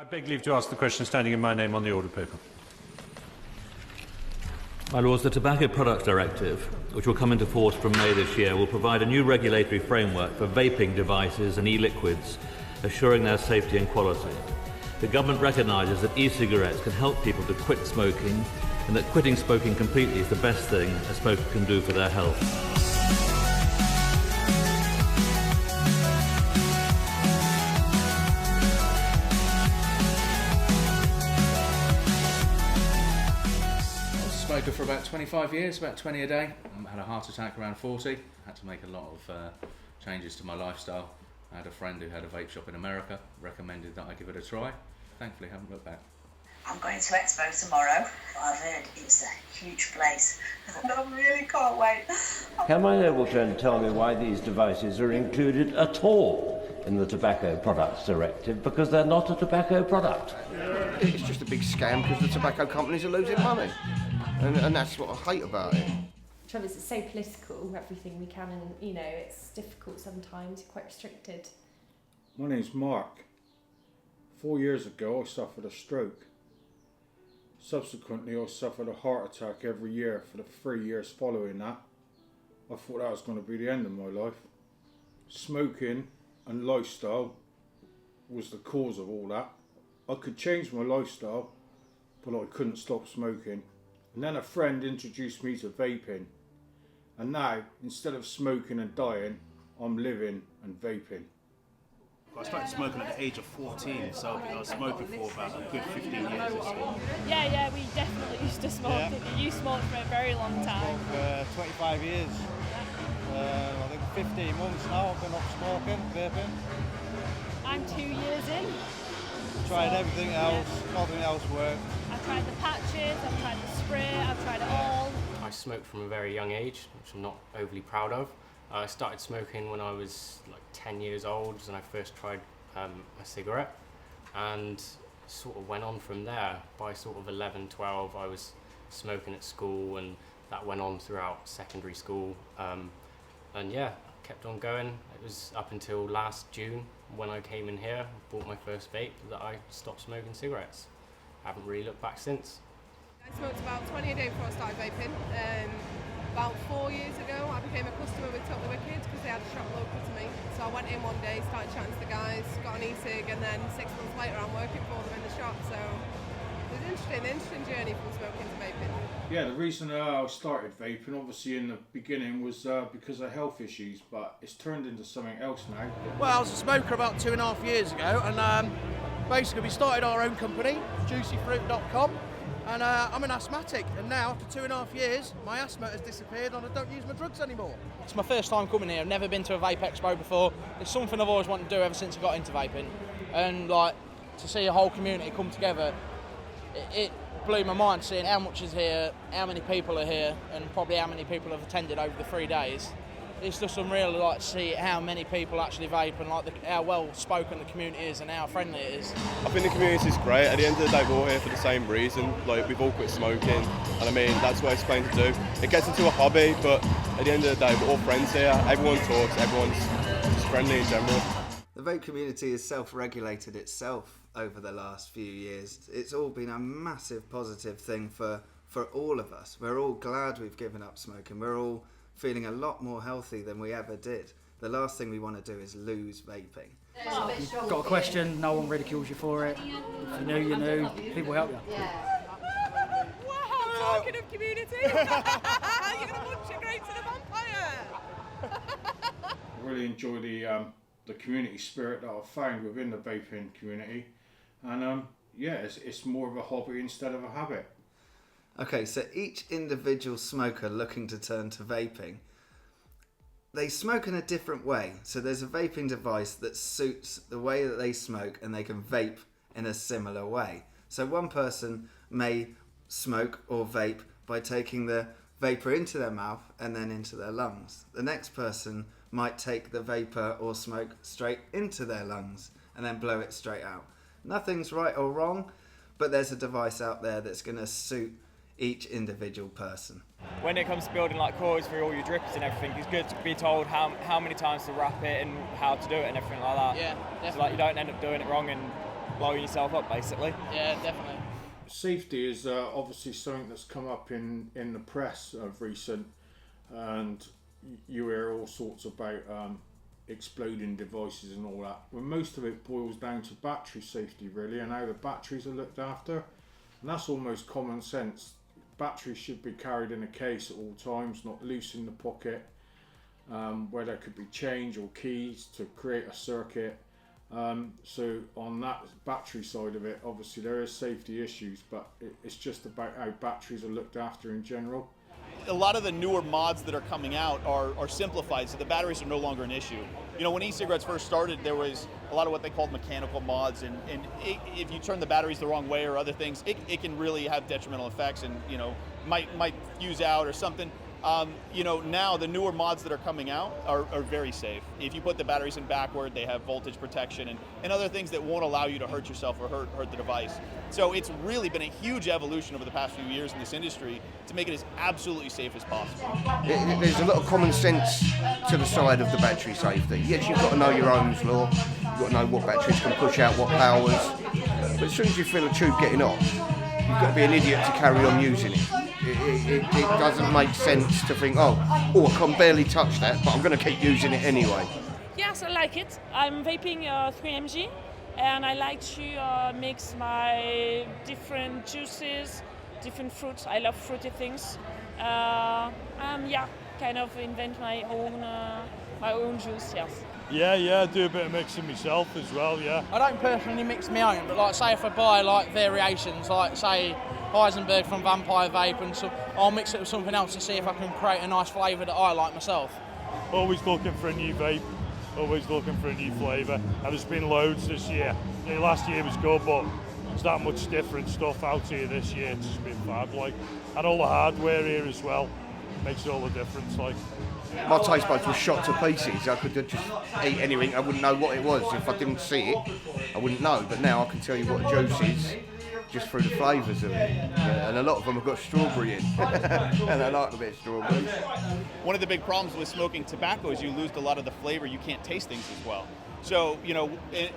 I beg leave to ask the question standing in my name on the order paper. My Lords, the Tobacco Products Directive, which will come into force from May this year, will provide a new regulatory framework for vaping devices and e-liquids, assuring their safety and quality. The government recognises that e-cigarettes can help people to quit smoking, and that quitting smoking completely is the best thing a smoker can do for their health. Smoker for about 25 years, about 20 a day. Had a heart attack around 40. Had to make a lot of changes to my lifestyle. I had a friend who had a vape shop in America, recommended that I give it a try. Thankfully, haven't looked back. I'm going to Expo tomorrow. I've heard it's a huge place, and I really can't wait. Am I able to tell me why these devices are included at all in the Tobacco Products Directive, because they're not a tobacco product? It's just a big scam because the tobacco companies are losing money. And that's what I hate about it. The trouble is it's so political, everything we can, and it's difficult sometimes, quite restricted. My name's Mark. 4 years ago I suffered a stroke. Subsequently I suffered a heart attack every year for the 3 years following that. I thought that was going to be the end of my life. Smoking and lifestyle was the cause of all that. I could change my lifestyle, but I couldn't stop smoking. And then a friend introduced me to vaping. And now, instead of smoking and dying, I'm living and vaping. I started smoking at the age of 14, so I was smoking for about a good 15 years or so. Yeah, we definitely used to smoke. Yeah. You smoked for a very long time. For 25 years. I think 15 months now I've been up smoking, vaping. I'm 2 years in. Tried everything else, nothing else worked. I've tried the patches, I've tried the spray, I've tried it all. I smoked from a very young age, which I'm not overly proud of. I started smoking when I was like 10 years old, and I first tried a cigarette, and sort of went on from there. By sort of 11, 12, I was smoking at school, and that went on throughout secondary school. And yeah, kept on going. It was up until last June when I came in here, bought my first vape, that I stopped smoking cigarettes. I haven't really looked back since. I smoked about 20 a day before I started vaping. About 4 years ago I became a customer with Totally Wicked because they had a shop local to me. So I went in one day, started chatting to the guys, got an e-cig, and then 6 months later I'm working for them in the shop. So it was an interesting journey from smoking to vaping. Yeah, the reason I started vaping, obviously in the beginning, was because of health issues, but it's turned into something else now. Well, I was a smoker about 2.5 years ago, and basically we started our own company, juicyfruit.com, and I'm an asthmatic, and now after 2.5 years my asthma has disappeared and I don't use my drugs anymore. It's my first time coming here. I've never been to a vape expo before. It's something I've always wanted to do ever since I got into vaping, and like to see a whole community come together, it blew my mind seeing how much is here, how many people are here, and probably how many people have attended over the 3 days. It's just unreal to like see how many people actually vape, and like how well spoken the community is and how friendly it is. I think the community is great. At the end of the day, we're all here for the same reason. Like, we've all quit smoking, and I mean that's what it's plain to do. It gets into a hobby, but at the end of the day, we're all friends here. Everyone talks. Everyone's just friendly in general. The vape community has self-regulated itself over the last few years. It's all been a massive positive thing for all of us. We're all glad we've given up smoking. We're all feeling a lot more healthy than we ever did. The last thing we want to do is lose vaping. You've got a question, no one ridicules you for it. If you knew, people help you. Wow, talking of community, you're going to munch your grapes in a vampire. I really enjoy the community spirit that I've found within the vaping community, and yeah, it's more of a hobby instead of a habit. Okay, so each individual smoker looking to turn to vaping, they smoke in a different way. So there's a vaping device that suits the way that they smoke, and they can vape in a similar way. So one person may smoke or vape by taking the vapor into their mouth and then into their lungs. The next person might take the vapor or smoke straight into their lungs and then blow it straight out. Nothing's right or wrong, but there's a device out there that's going to suit each individual person. When it comes to building like coils for all your drippers and everything, it's good to be told how many times to wrap it and how to do it and everything like that. Yeah, definitely. So like you don't end up doing it wrong and blowing yourself up, basically. Yeah, definitely. Safety is obviously something that's come up in the press of recent, and you hear all sorts about exploding devices and all that. Well, most of it boils down to battery safety really, and how the batteries are looked after, and that's almost common sense. Batteries should be carried in a case at all times, not loose in the pocket, where there could be change or keys to create a circuit. So on that battery side of it, obviously there is safety issues, but it's just about how batteries are looked after in general. A lot of the newer mods that are coming out are simplified, so the batteries are no longer an issue. You know, when e-cigarettes first started, there was a lot of what they called mechanical mods, and if you turn the batteries the wrong way or other things, it can really have detrimental effects, and you know, might fuse out or something. You know, now the newer mods that are coming out are very safe. If you put the batteries in backward, they have voltage protection and other things that won't allow you to hurt yourself or hurt the device. So it's really been a huge evolution over the past few years in this industry to make it as absolutely safe as possible. There's a lot of common sense to the side of the battery safety. Yes, you've got to know your Ohm's law, you've got to know what batteries can push out what powers, but as soon as you feel a tube getting off, you've got to be an idiot to carry on using it. It doesn't make sense to think, oh, I can barely touch that, but I'm going to keep using it anyway. Yes, I like it. I'm vaping 3mg, and I like to mix my different juices, different fruits. I love fruity things. Yeah, kind of invent my own juice. Yes. Yeah, I do a bit of mixing myself as well. Yeah. I don't personally mix my own, but like say if I buy like variations, like say Heisenberg from Vampire Vape, and so I'll mix it with something else to see if I can create a nice flavour that I like myself. Always looking for a new vape, always looking for a new flavour, and there's been loads this year. Last year was good, but there's that much different stuff out here this year. It's just been fab, like, and all the hardware here as well makes all the difference, like. My taste buds were shot to pieces. I could just eat anything. I wouldn't know what it was. If I didn't see it, I wouldn't know. But now I can tell you what a juice is just through the flavours of it. Yeah, and a lot of them have got strawberry in. And I like a bit of strawberry. One of the big problems with smoking tobacco is you lose a lot of the flavor. You can't taste things as well. So, you know,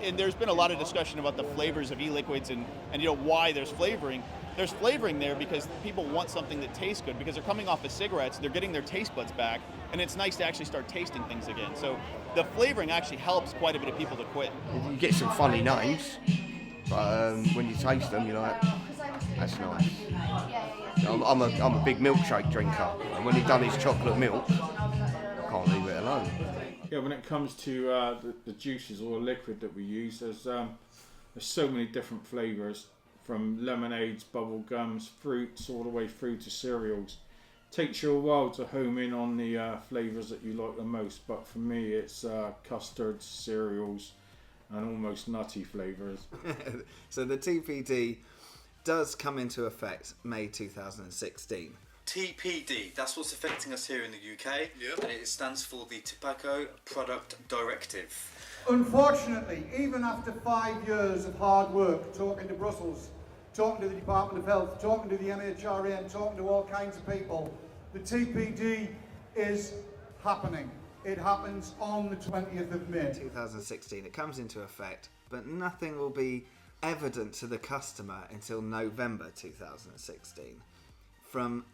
and there's been a lot of discussion about the flavors of e-liquids and you know, why there's flavoring. There's flavoring there because people want something that tastes good, because they're coming off of cigarettes, they're getting their taste buds back, and it's nice to actually start tasting things again. So the flavoring actually helps quite a bit of people to quit. You get some funny names, but when you taste them, you're like, that's nice. I'm a big milkshake drinker, and when he's done his chocolate milk, I can't leave it alone. Yeah, when it comes to the juices or the liquid that we use, there's so many different flavours, from lemonades, bubble gums, fruits, all the way through to cereals. Takes you a while to home in on the flavours that you like the most, but for me it's custards, cereals, and almost nutty flavours. So the TPD does come into effect May 2016. TPD, that's what's affecting us here in the UK, and it stands for the Tobacco Product Directive. Unfortunately, even after 5 years of hard work, talking to Brussels, talking to the Department of Health, talking to the MHRA, talking to all kinds of people, the TPD is happening. It happens on the 20th of May. 2016, it comes into effect, but nothing will be evident to the customer until November 2016. From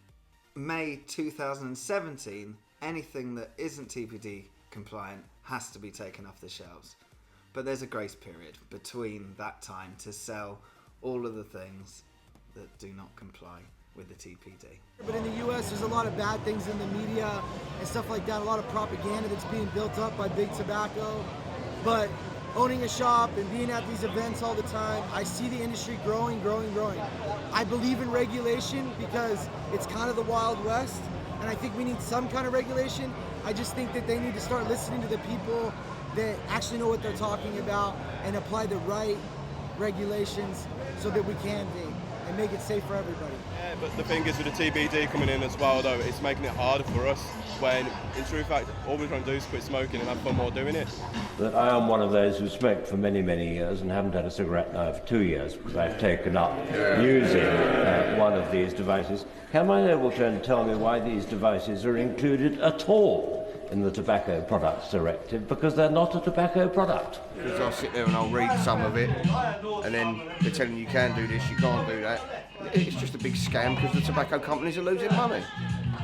May 2017, anything that isn't TPD compliant has to be taken off the shelves. But there's a grace period between that time to sell all of the things that do not comply with the TPD. But in the US, there's a lot of bad things in the media and stuff like that, a lot of propaganda that's being built up by big tobacco. But owning a shop and being at these events all the time, I see the industry growing. I believe in regulation because it's kind of the Wild West, and I think we need some kind of regulation. I just think that they need to start listening to the people that actually know what they're talking about and apply the right regulations so that we can be and make it safe for everybody. Yeah, but the thing is with the TBD coming in as well though, it's making it harder for us when in true fact all we're trying to do is quit smoking and have fun while doing it. That I am one of those who smoked for many years and haven't had a cigarette now for 2 years because I've taken up using one of these devices. Can my noble friend tell me why these devices are included at all in the Tobacco Products Directive because they're not a tobacco product. Because I'll sit there and I'll read some of it, and then they're telling you can do this, you can't do that. It's just a big scam because the tobacco companies are losing money.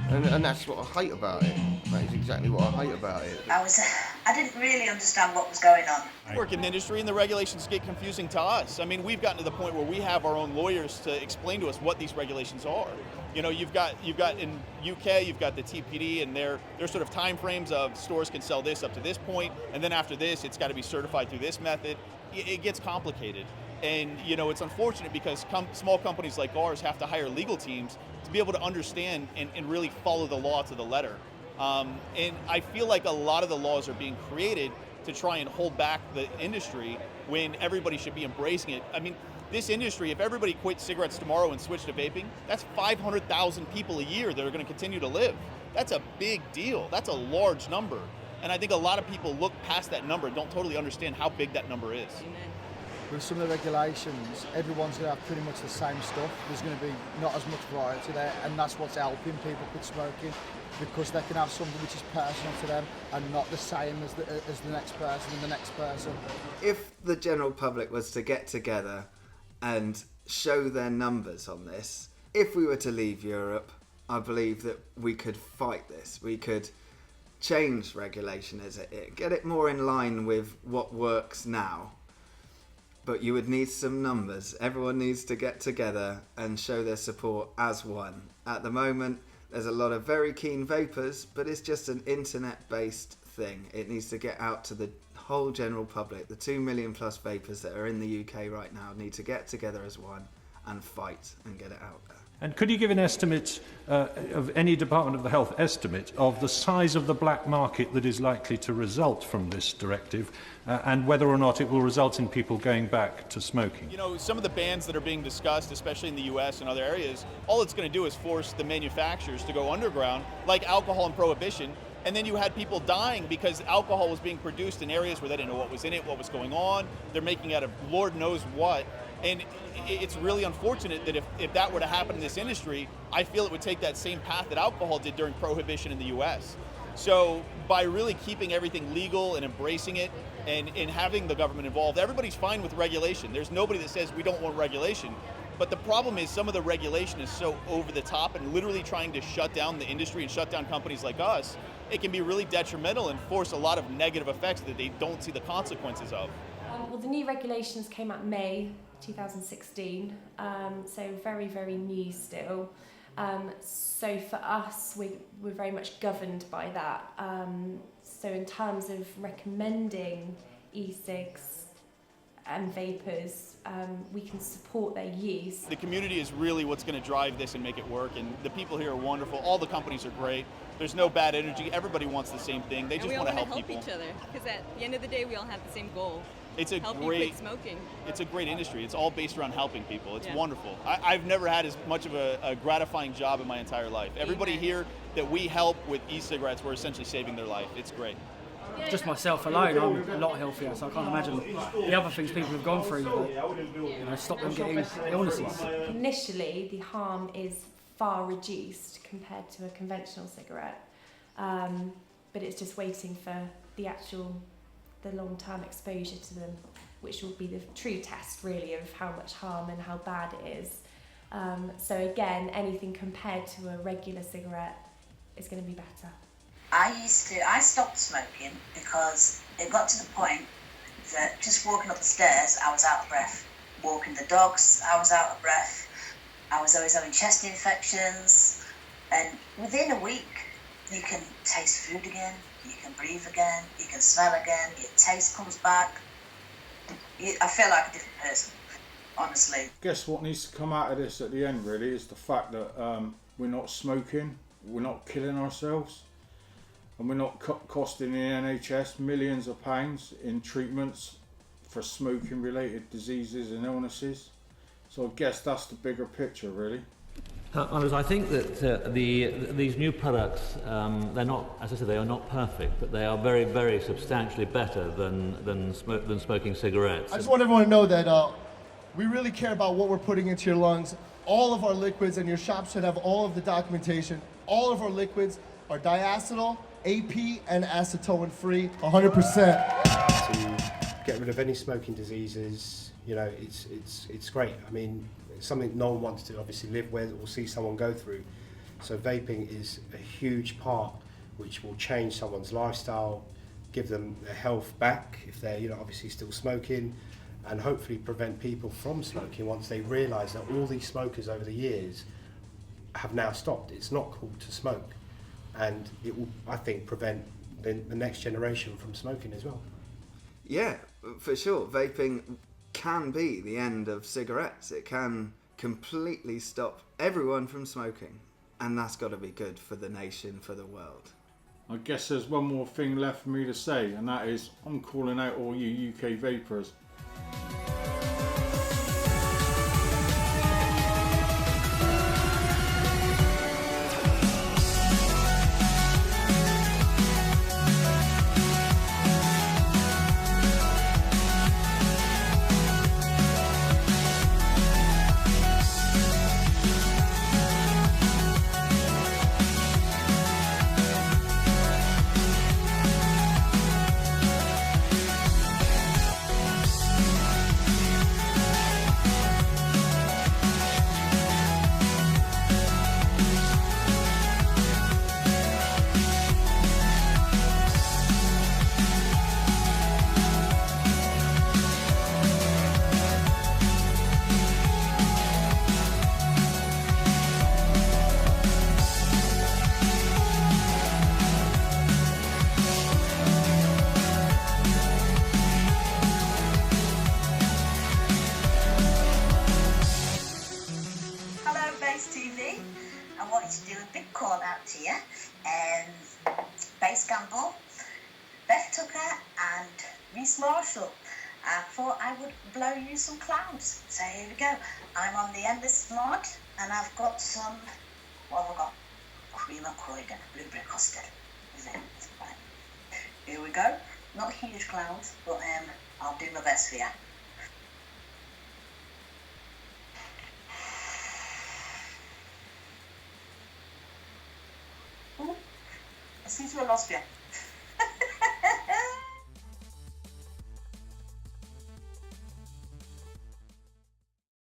And that's what I hate about it. That is exactly what I hate about it. I didn't really understand what was going on. I work in the industry and the regulations get confusing to us. I mean, we've gotten to the point where we have our own lawyers to explain to us what these regulations are. You know, you've got in UK, you've got the TPD and their sort of time frames of stores can sell this up to this point, and then after this, it's got to be certified through this method. It gets complicated. And, you know, it's unfortunate because small companies like ours have to hire legal teams to be able to understand and really follow the law to the letter. And I feel like a lot of the laws are being created to try and hold back the industry when everybody should be embracing it. I mean, this industry, if everybody quit cigarettes tomorrow and switched to vaping, that's 500,000 people a year that are going to continue to live. That's a big deal. That's a large number. And I think a lot of people look past that number and don't totally understand how big that number is. With some of the regulations, everyone's going to have pretty much the same stuff. There's going to be not as much variety there, and that's what's helping people quit smoking, because they can have something which is personal to them and not the same as the next person and the next person. If the general public was to get together and show their numbers on this, if we were to leave Europe, I believe that we could fight this. We could change regulation as it, get it more in line with what works now. But you would need some numbers. Everyone needs to get together and show their support as one. At the moment, there's a lot of very keen vapors, but it's just an internet-based thing. It needs to get out to the whole general public. The 2 million plus vapors that are in the UK right now need to get together as one and fight and get it out there. And could you give an estimate of any Department of the Health estimate of the size of the black market that is likely to result from this directive and whether or not it will result in people going back to smoking? You know, some of the bans that are being discussed, especially in the US and other areas, all it's going to do is force the manufacturers to go underground, like alcohol and prohibition. And then you had people dying because alcohol was being produced in areas where they didn't know what was in it, what was going on. They're making out of Lord knows what. And it's really unfortunate that if that were to happen in this industry, I feel it would take that same path that alcohol did during prohibition in the US. So by really keeping everything legal and embracing it and having the government involved, everybody's fine with regulation. There's nobody that says we don't want regulation. But the problem is some of the regulation is so over the top and literally trying to shut down the industry and shut down companies like us, it can be really detrimental and force a lot of negative effects that they don't see the consequences of. Well, the new regulations came out May 2016, so very, very new still. So for us, we're very much governed by that. So in terms of recommending e-cigs and vapors, we can support their use. The community is really what's going to drive this and make it work, and the people here are wonderful. All the companies are great. There's no bad energy. Everybody wants the same thing. They just want to help people. each other, because at the end of the day, we all have the same goal. It's a help great, you quit smoking. It's a great industry. It's all based around helping people. It's Yeah. wonderful. I've never had as much of a gratifying job in my entire life. Everybody here that we help with e-cigarettes, we're essentially saving their life. It's great. Just myself alone, I'm a lot healthier, so I can't imagine the other things people have gone through that stop them getting illnesses. Initially, the harm is far reduced compared to a conventional cigarette, but it's just waiting for the long-term exposure to them, which will be the true test really of how much harm and how bad it is. So again, anything compared to a regular cigarette is going to be better. I stopped smoking because it got to the point that just walking up the stairs, I was out of breath. Walking the dogs, I was out of breath. I was always having chest infections. And within a week, you can taste food again, you can breathe again, you can smell again, your taste comes back. I feel like a different person, honestly. I guess what needs to come out of this at the end really is the fact that we're not smoking, we're not killing ourselves, and we're not costing the NHS millions of pounds in treatments for smoking related diseases and illnesses. So I guess that's the bigger picture really. I think that these new products, they're not, as I said, they are not perfect, but they are very, very substantially better than smoking cigarettes. I just want everyone to know that we really care about what we're putting into your lungs. All of our liquids, and your shop should have all of the documentation. All of our liquids are diacetyl AP and acetone free, 100%. To get rid of any smoking diseases, you know, it's great. I mean, it's something no one wants to obviously live with or see someone go through. So vaping is a huge part which will change someone's lifestyle, give them their health back if they're, you know, obviously still smoking, and hopefully prevent people from smoking once they realise that all these smokers over the years have now stopped. It's not cool to smoke, and it will, I think, prevent the next generation from smoking as well. Yeah, for sure. Vaping can be the end of cigarettes. It can completely stop everyone from smoking, and that's got to be good for the nation, for the world. I guess there's one more thing left for me to say, and that is I'm calling out all you UK vapors. I thought I would blow you some clouds. So here we go. I'm on the endless mod, and I've got some, what have I got? Cream of Croydon, blueberry custard. Is it? Right. Here we go. Not huge clouds, but I'll do my best for you. I seem to have lost you.